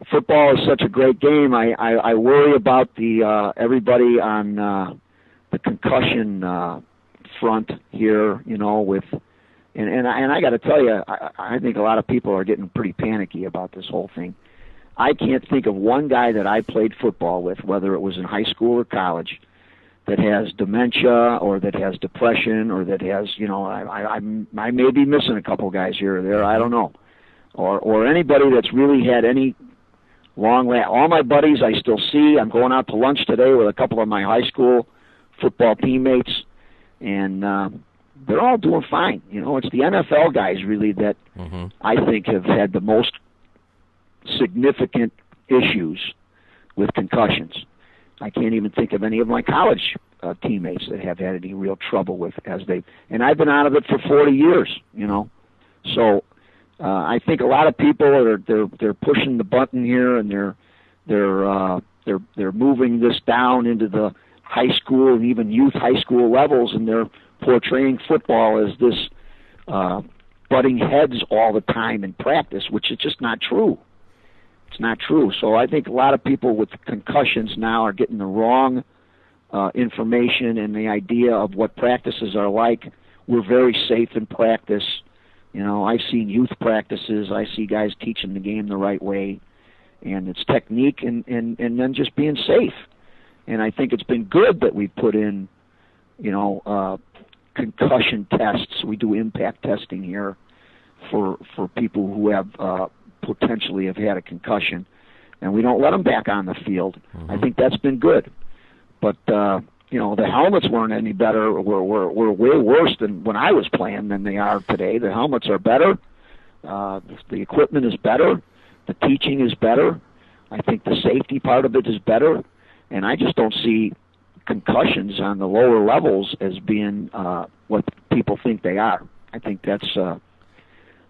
football is such a great game. I worry about the everybody on the concussion front here, you know, with and I got to tell you, I think a lot of people are getting pretty panicky about this whole thing. I can't think of one guy that I played football with, whether it was in high school or college, that has dementia or that has depression or that has, you know, I may be missing a couple guys here or there, I don't know, or anybody that's really had any all my buddies I still see. I'm going out to lunch today with a couple of my high school football teammates, and they're all doing fine. You know, it's the NFL guys really that I think have had the most significant issues with concussions. I can't even think of any of my college teammates that have had any real trouble with and I've been out of it for 40 years, you know. So I think a lot of people they're pushing the button here, and they're moving this down into the high school and even youth high school levels, and they're portraying football as this butting heads all the time in practice, which is just not true. It's not true. So I think a lot of people with concussions now are getting the wrong information and the idea of what practices are like. We're very safe in practice. You know, I've seen youth practices. I see guys teaching the game the right way, and it's technique and then just being safe. And I think it's been good that we put in, you know, concussion tests. We do impact testing here for people who have potentially have had a concussion, and we don't let them back on the field. I think that's been good. But you know, the helmets weren't any better. Were way worse than when I was playing than they are today. The helmets are better. The equipment is better. The teaching is better. I think the safety part of it is better. And I just don't see concussions on the lower levels as being what people think they are. I think that's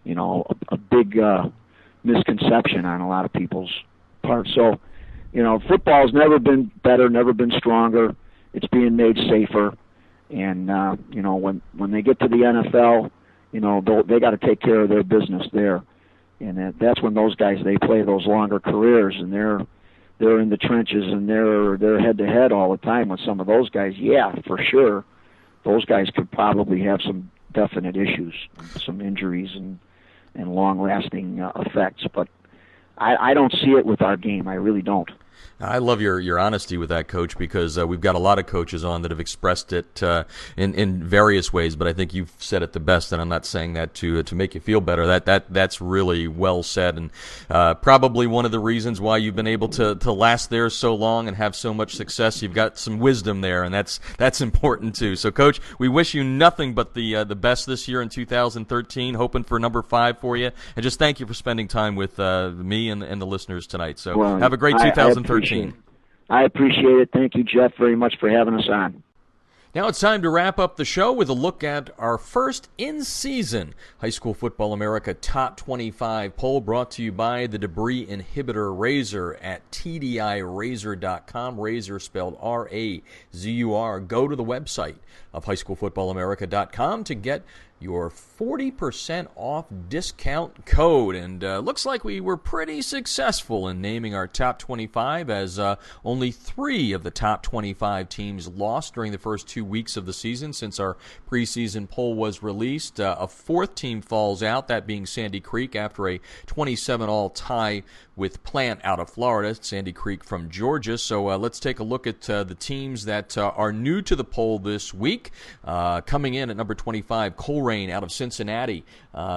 you know, a big misconception on a lot of people's part. So, you know, football's never been better, never been stronger. It's being made safer, and you know, when they get to the NFL, you know, they got to take care of their business there, and that's when those guys, they play those longer careers, and they're in the trenches, and they're head to head all the time with some of those guys. Yeah, for sure, those guys could probably have some definite issues, some injuries, and long-lasting effects, but I don't see it with our game. I really don't. I love your honesty with that, Coach, because we've got a lot of coaches on that have expressed it in various ways, but I think you've said it the best, and I'm not saying that to make you feel better. That's really well said, and probably one of the reasons why you've been able to last there so long and have so much success. You've got some wisdom there, and that's important too. So, Coach, we wish you nothing but the best this year in 2013, hoping for number 5 for you, and just thank you for spending time with me and the listeners tonight. So well, have a great 2013. I appreciate it. Thank you, Jeff, very much for having us on. Now it's time to wrap up the show with a look at our first in-season High School Football America Top 25 poll, brought to you by the Debris Inhibitor Razor at TDIRazor.com. Razor spelled R-A-Z-U-R. Go to the website of highschoolfootballamerica.com to get your 40% off discount code. And looks like we were pretty successful in naming our top 25, as only 3 of the top 25 teams lost during the first 2 weeks of the season since our preseason poll was released. A 4th team falls out, that being Sandy Creek, after a 27-all tie with Plant out of Florida, Sandy Creek from Georgia. So let's take a look at the teams that are new to the poll this week. Coming in at number 25, Coleraine out of Cincinnati.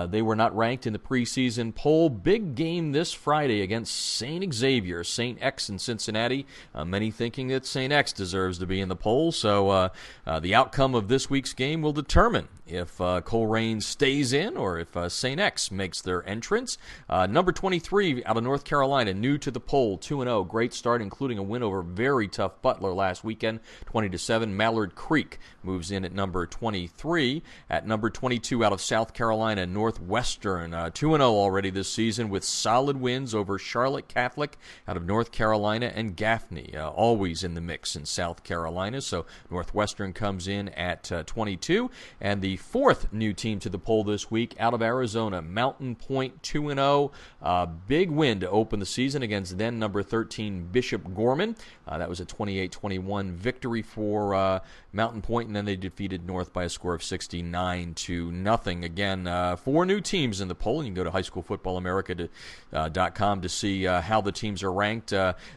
They were not ranked in the preseason poll. Big game this Friday against St. Xavier, St. X in Cincinnati. Many thinking that St. X deserves to be in the poll. So the outcome of this week's game will determine if Coleraine stays in or if St. X makes their entrance. Number 23 out of North Carolina, new to the poll, 2-0. Great start, including a win over very tough Butler last weekend, 20-7. Mallard Creek moves in at number 23. At number 22 out of South Carolina, Northwestern, 2-0 already this season with solid wins over Charlotte Catholic out of North Carolina and Gaffney, always in the mix in South Carolina. So Northwestern comes in at 22. And the fourth new team to the poll this week out of Arizona, Mountain Point, 2-0. Big win to open the season against then number 13 Bishop Gorman. That was a 28-21 victory for Mountain Point, and then they defeated North by a score of 69-0. Again, four new teams in the poll, and you can go to highschoolfootballamerica.com to see how the teams are ranked.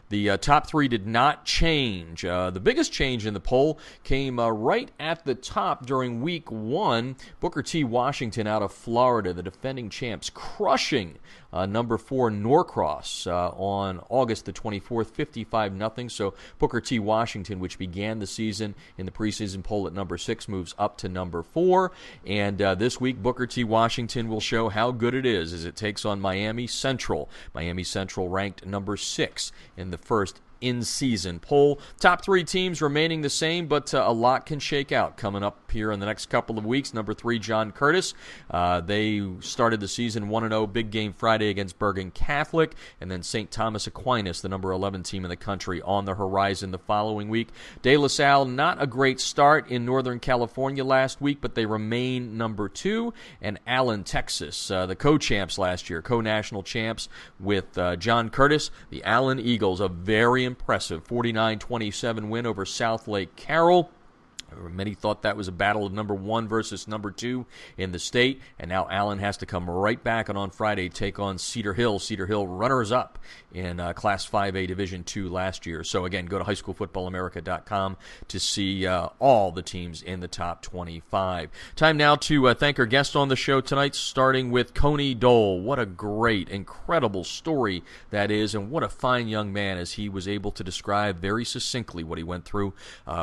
The top three did not change. The biggest change in the poll came right at the top during week 1. Booker T. Washington out of Florida, the defending champs, crushing number 4 Norcross on August the 24th, 55-0. So Booker T. Washington, which began the season in the preseason poll at number 6, moves up to number 4. And this week, Booker T. Washington will show how good it is as it takes on Miami Central. Miami Central ranked number 6 in the first in-season poll. Top three teams remaining the same, but a lot can shake out coming up here in the next couple of weeks. Number 3, John Curtis. They started the season 1-0, big game Friday against Bergen Catholic, and then St. Thomas Aquinas, the number 11 team in the country, on the horizon the following week. De La Salle, not a great start in Northern California last week, but they remain number 2. And Allen, Texas, the co-champs last year, co-national champs with John Curtis. The Allen Eagles, a very impressive 49-27 win over South Lake Carroll. Many thought that was a battle of number 1 versus number 2 in the state, and now Allen has to come right back and on Friday take on Cedar Hill. Cedar Hill runners-up in Class 5A Division II last year. So again, go to highschoolfootballamerica.com to see all the teams in the top 25. Time now to thank our guests on the show tonight, starting with Koni Dole. What a great, incredible story that is, and what a fine young man as he was able to describe very succinctly what he went through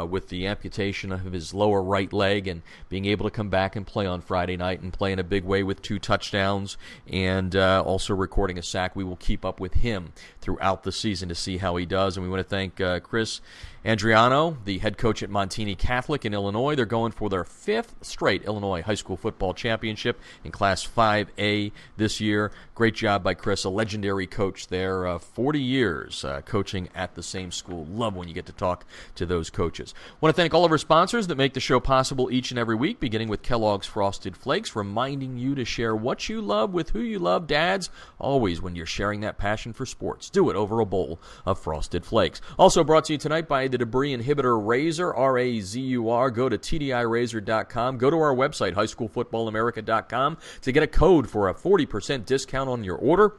with the amputation of his lower right leg and being able to come back and play on Friday night and play in a big way with 2 touchdowns and also recording a sack. We will keep up with him throughout the season to see how he does, and we want to thank Chris Andriano, the head coach at Montini Catholic in Illinois. They're going for their 5th straight Illinois high school football championship in Class 5A this year. Great job by Chris, a legendary coach there, 40 years coaching at the same school. Love when you get to talk to those coaches. Want to thank all of our sponsors that make the show possible each and every week, beginning with Kellogg's Frosted Flakes, reminding you to share what you love with who you love. Dads, always when you're sharing that passion for sports, do it over a bowl of Frosted Flakes. Also brought to you tonight by the Debris Inhibitor Razor, R-A-Z-U-R. Go to TDIRazor.com. Go to our website, highschoolfootballamerica.com, to get a code for a 40% discount on your order.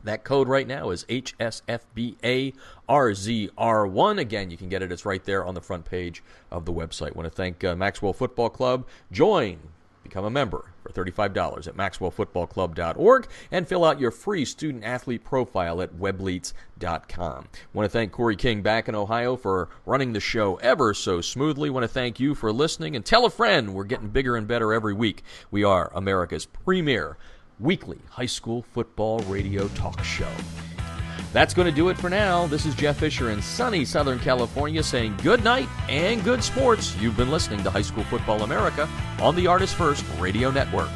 That code right now is HSFBARZR1. Again, you can get it. It's right there on the front page of the website. I want to thank Maxwell Football Club. Become a member for $35 at maxwellfootballclub.org and fill out your free student-athlete profile at webleets.com. Want to thank Corey King back in Ohio for running the show ever so smoothly. Want to thank you for listening, and tell a friend. We're getting bigger and better every week. We are America's premier weekly high school football radio talk show. That's going to do it for now. This is Jeff Fisher in sunny Southern California saying good night and good sports. You've been listening to High School Football America on the Artist First Radio Network.